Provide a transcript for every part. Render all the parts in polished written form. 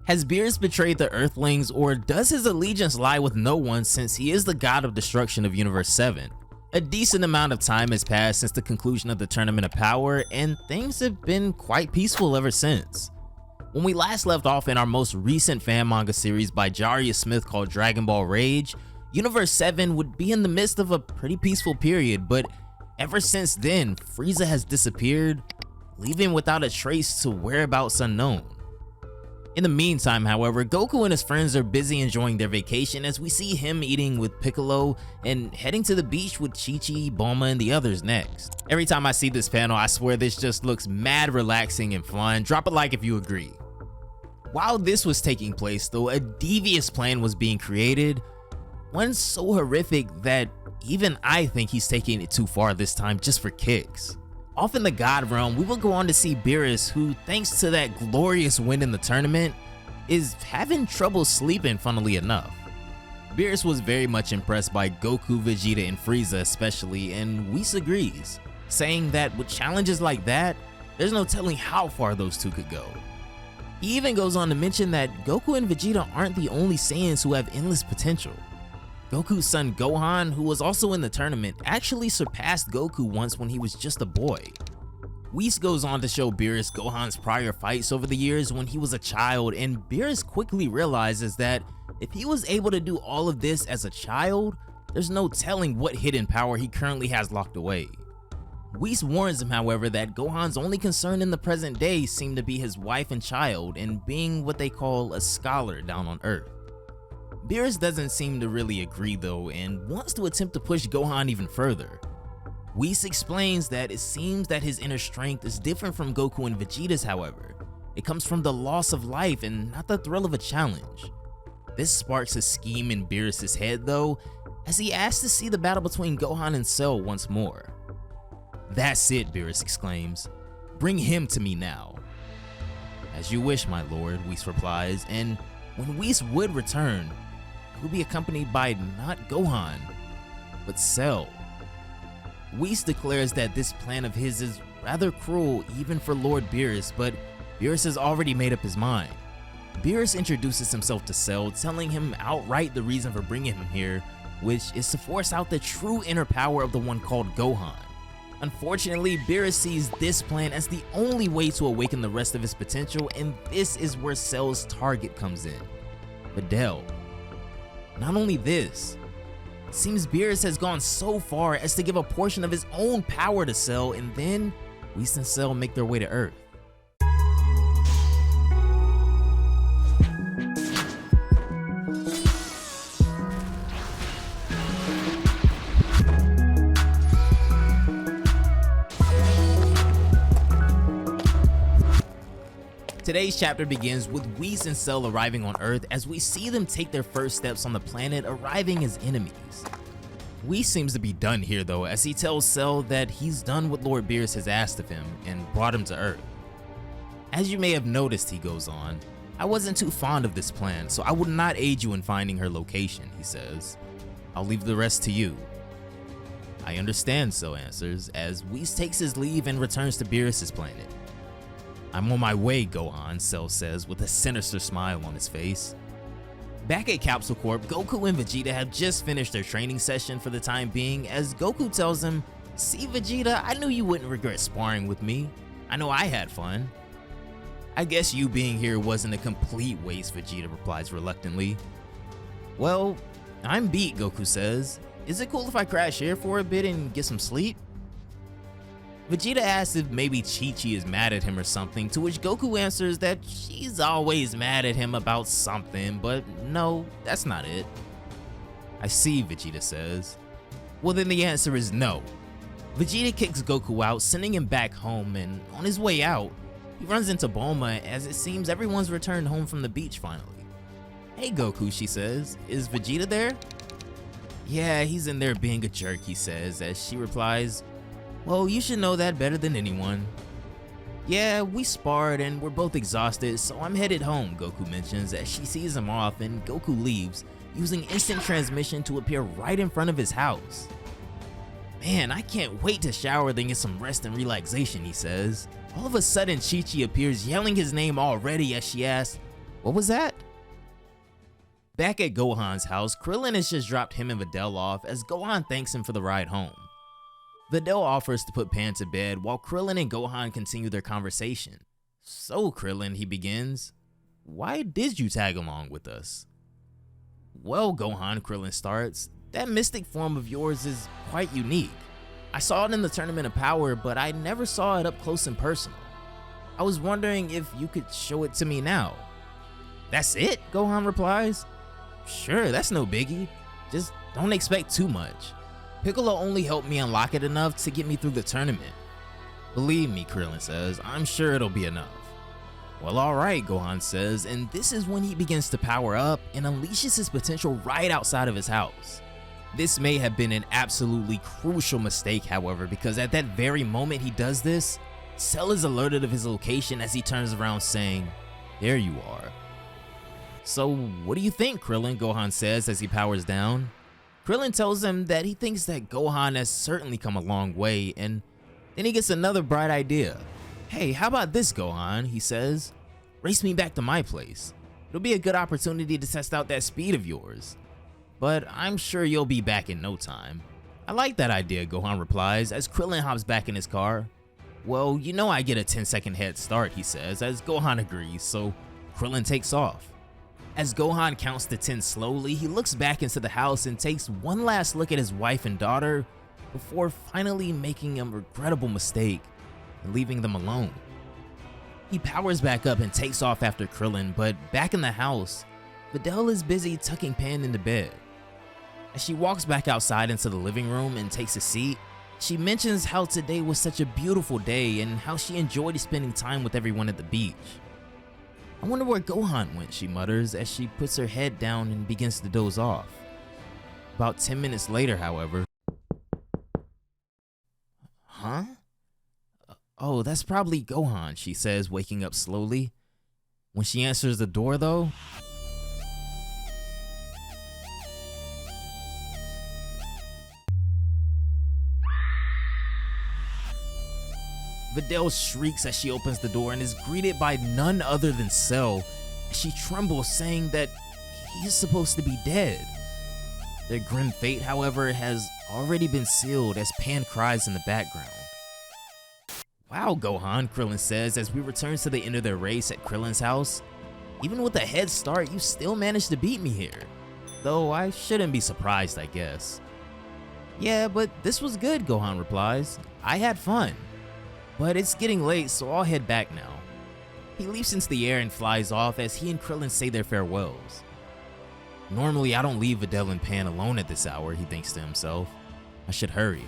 Has Beerus betrayed the Earthlings, or does his allegiance lie with no one since he is the god of destruction of Universe 7? A decent amount of time has passed since the conclusion of the Tournament of Power, and things have been quite peaceful ever since. When we last left off in our most recent fan manga series by Jarius Smith called Dragon Ball Rage, Universe 7 would be in the midst of a pretty peaceful period, but ever since then, Frieza has disappeared, leaving without a trace to whereabouts unknown. In the meantime, however, Goku and his friends are busy enjoying their vacation as we see him eating with Piccolo and heading to the beach with Chi-Chi, Bulma, and the others next. Every time I see this panel, I swear this just looks mad relaxing and fun. Drop a like if you agree. While this was taking place though, a devious plan was being created, one so horrific that even I think he's taking it too far this time just for kicks. Off in the God Realm, we will go on to see Beerus, who thanks to that glorious win in the tournament, is having trouble sleeping funnily enough. Beerus was very much impressed by Goku, Vegeta, and Frieza especially, and Whis agrees, saying that with challenges like that, there's no telling how far those two could go. He even goes on to mention that Goku and Vegeta aren't the only Saiyans who have endless potential. Goku's son Gohan, who was also in the tournament, actually surpassed Goku once when he was just a boy. Whis goes on to show Beerus Gohan's prior fights over the years when he was a child, and Beerus quickly realizes that if he was able to do all of this as a child, there's no telling what hidden power he currently has locked away. Whis warns him, however, that Gohan's only concern in the present day seem to be his wife and child and being what they call a scholar down on Earth. Beerus doesn't seem to really agree though and wants to attempt to push Gohan even further. Whis explains that it seems that his inner strength is different from Goku and Vegeta's, however. It comes from the loss of life and not the thrill of a challenge. This sparks a scheme in Beerus' head though, as he asks to see the battle between Gohan and Cell once more. "That's it," Beerus exclaims. "Bring him to me now." "As you wish, my lord," Whis replies, and when Whis would return, he would be accompanied by not Gohan, but Cell. Whis declares that this plan of his is rather cruel even for Lord Beerus, but Beerus has already made up his mind. Beerus introduces himself to Cell, telling him outright the reason for bringing him here, which is to force out the true inner power of the one called Gohan. Unfortunately, Beerus sees this plan as the only way to awaken the rest of his potential, and this is where Cell's target comes in: Videl. Not only this, it seems Beerus has gone so far as to give a portion of his own power to Cell, and then Whis and Cell make their way to Earth. Today's chapter begins with Whis and Cell arriving on Earth as we see them take their first steps on the planet, arriving as enemies. Whis seems to be done here though, as he tells Cell that he's done what Lord Beerus has asked of him and brought him to Earth. "As you may have noticed," he goes on, "I wasn't too fond of this plan, so I would not aid you in finding her location," he says. "I'll leave the rest to you." "I understand," Cell answers, as Whis takes his leave and returns to Beerus' planet. "I'm on my way, Gohan," Cell says with a sinister smile on his face. Back at Capsule Corp, Goku and Vegeta have just finished their training session for the time being, as Goku tells him, "See Vegeta, I knew you wouldn't regret sparring with me. I know I had fun." "I guess you being here wasn't a complete waste," Vegeta replies reluctantly. "Well, I'm beat," Goku says. "Is it cool if I crash here for a bit and get some sleep?" Vegeta asks if maybe Chi-Chi is mad at him or something, to which Goku answers that she's always mad at him about something, but no, that's not it. "I see," Vegeta says. Well, then the answer is no. Vegeta kicks Goku out, sending him back home, and on his way out, he runs into Bulma as it seems everyone's returned home from the beach finally. "Hey Goku," she says, "is Vegeta there?" "Yeah, he's in there being a jerk," he says, as she replies, "Well, you should know that better than anyone." "Yeah, we sparred and we're both exhausted, so I'm headed home," Goku mentions as she sees him off, and Goku leaves, using instant transmission to appear right in front of his house. "Man, I can't wait to shower then get some rest and relaxation," he says. All of a sudden, Chi-Chi appears yelling his name already as she asks, What was that? Back at Gohan's house, Krillin has just dropped him and Videl off as Gohan thanks him for the ride home. Videl offers to put Pan to bed while Krillin and Gohan continue their conversation. So Krillin, he begins, why did you tag along with us? Well, Gohan, Krillin starts, that mystic form of yours is quite unique. I saw it in the Tournament of Power, but I never saw it up close and personal. I was wondering if you could show it to me now. That's it, Gohan replies. Sure, that's no biggie. Just don't expect too much. Piccolo only helped me unlock it enough to get me through the tournament. Believe me, Krillin says, I'm sure it'll be enough. Well, alright, Gohan says, and this is when he begins to power up and unleashes his potential right outside of his house. This may have been an absolutely crucial mistake, however, because at that very moment he does this, Cell is alerted of his location as he turns around saying, there you are. So what do you think, Krillin? Gohan says as he powers down. Krillin tells him that he thinks that Gohan has certainly come a long way, and then he gets another bright idea. Hey, how about this, Gohan? He says. Race me back to my place. It'll be a good opportunity to test out that speed of yours. But I'm sure you'll be back in no time. I like that idea, Gohan replies as Krillin hops back in his car. Well, you know I get a 10-second head start, he says, as Gohan agrees, so Krillin takes off. As Gohan counts to 10 slowly, he looks back into the house and takes one last look at his wife and daughter before finally making a regrettable mistake and leaving them alone. He powers back up and takes off after Krillin, but back in the house, Videl is busy tucking Pan into bed. As she walks back outside into the living room and takes a seat, she mentions how today was such a beautiful day and how she enjoyed spending time with everyone at the beach. I wonder where Gohan went, she mutters as she puts her head down and begins to doze off. About 10 minutes later, however. Huh? Oh, that's probably Gohan, she says, waking up slowly. When she answers the door, though, Videl shrieks as she opens the door and is greeted by none other than Cell. She trembles, saying that he is supposed to be dead. Their grim fate, however, has already been sealed as Pan cries in the background. Wow, Gohan, Krillin says as we return to the end of their race at Krillin's house. Even with a head start, you still managed to beat me here. Though I shouldn't be surprised, I guess. Yeah, but this was good, Gohan replies. I had fun. But it's getting late, so I'll head back now. He leaps into the air and flies off as he and Krillin say their farewells. Normally, I don't leave Videl and Pan alone at this hour, he thinks to himself. I should hurry.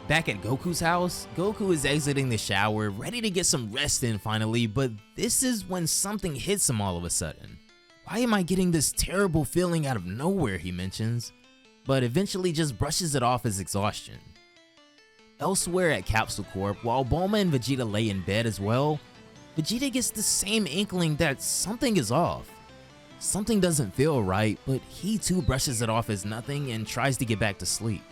Back at Goku's house, Goku is exiting the shower, ready to get some rest in finally, but this is when something hits him all of a sudden. Why am I getting this terrible feeling out of nowhere, he mentions, but eventually just brushes it off as exhaustion. Elsewhere at Capsule Corp, while Bulma and Vegeta lay in bed as well, Vegeta gets the same inkling that something is off. Something doesn't feel right, but he too brushes it off as nothing and tries to get back to sleep.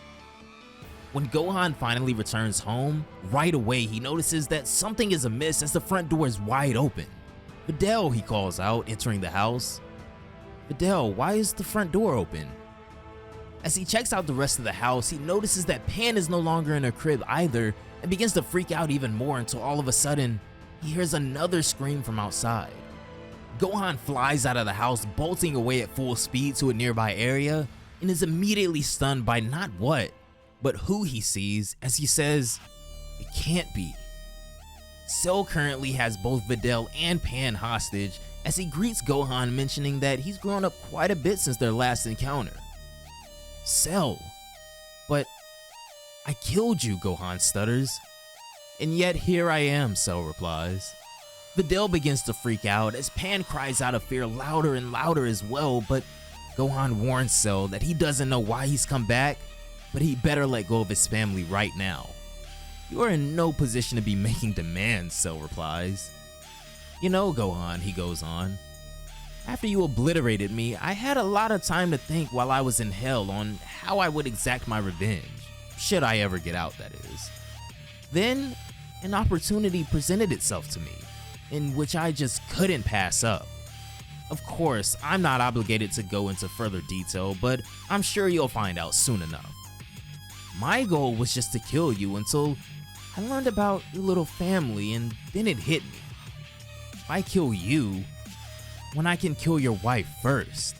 When Gohan finally returns home, right away he notices that something is amiss as the front door is wide open. Videl, he calls out, entering the house. Videl, why is the front door open? As he checks out the rest of the house, he notices that Pan is no longer in her crib either and begins to freak out even more until all of a sudden, he hears another scream from outside. Gohan flies out of the house, bolting away at full speed to a nearby area and is immediately stunned by not what, but who he sees as he says, it can't be. Cell currently has both Videl and Pan hostage as he greets Gohan, mentioning that he's grown up quite a bit since their last encounter. Cell, but I killed you, Gohan stutters. And yet here I am, Cell replies. Videl begins to freak out as Pan cries out of fear louder and louder as well, but Gohan warns Cell that he doesn't know why he's come back, but he better let go of his family right now. You are in no position to be making demands, Cell replies. You know, Gohan, he goes on. After you obliterated me, I had a lot of time to think while I was in hell on how I would exact my revenge, should I ever get out, that is. Then, an opportunity presented itself to me, in which I just couldn't pass up. Of course, I'm not obligated to go into further detail, but I'm sure you'll find out soon enough. My goal was just to kill you until I learned about your little family, and then it hit me. If I kill you, when I can kill your wife first.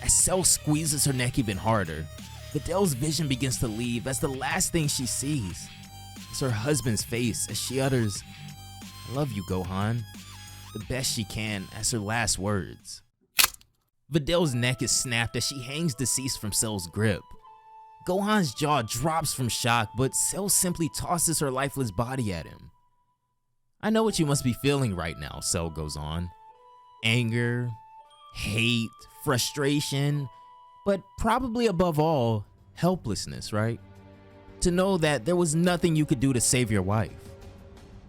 As Cell squeezes her neck even harder, Videl's vision begins to leave as the last thing she sees is her husband's face as she utters, "I love you, Gohan," the best she can as her last words. Videl's neck is snapped as she hangs deceased from Cell's grip. Gohan's jaw drops from shock, but Cell simply tosses her lifeless body at him. "I know what you must be feeling right now," Cell goes on. Anger, hate, frustration, but probably above all, helplessness, right? To know that there was nothing you could do to save your wife.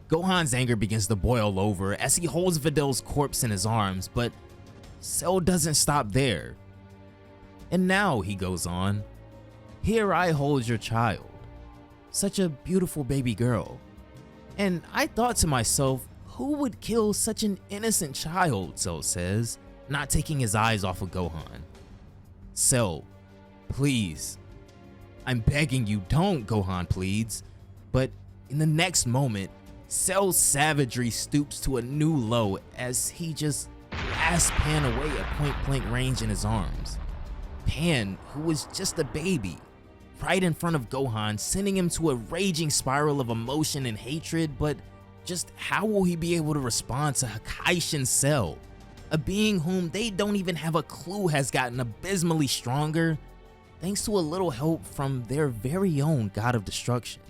Gohan's anger begins to boil over as he holds Videl's corpse in his arms, but Cell doesn't stop there. "And now," he goes on, "here I hold your child. Such a beautiful baby girl. And I thought to myself, who would kill such an innocent child?" Cell says, not taking his eyes off of Gohan. "Cell, please. I'm begging you, don't," Gohan pleads. But in the next moment, Cell's savagery stoops to a new low as he just blasts Pan away at point-blank range in his arms. Pan, who was just a baby, right in front of Gohan, sending him to a raging spiral of emotion and hatred, but just how will he be able to respond to Hakaishin Cell, a being whom they don't even have a clue has gotten abysmally stronger thanks to a little help from their very own God of Destruction?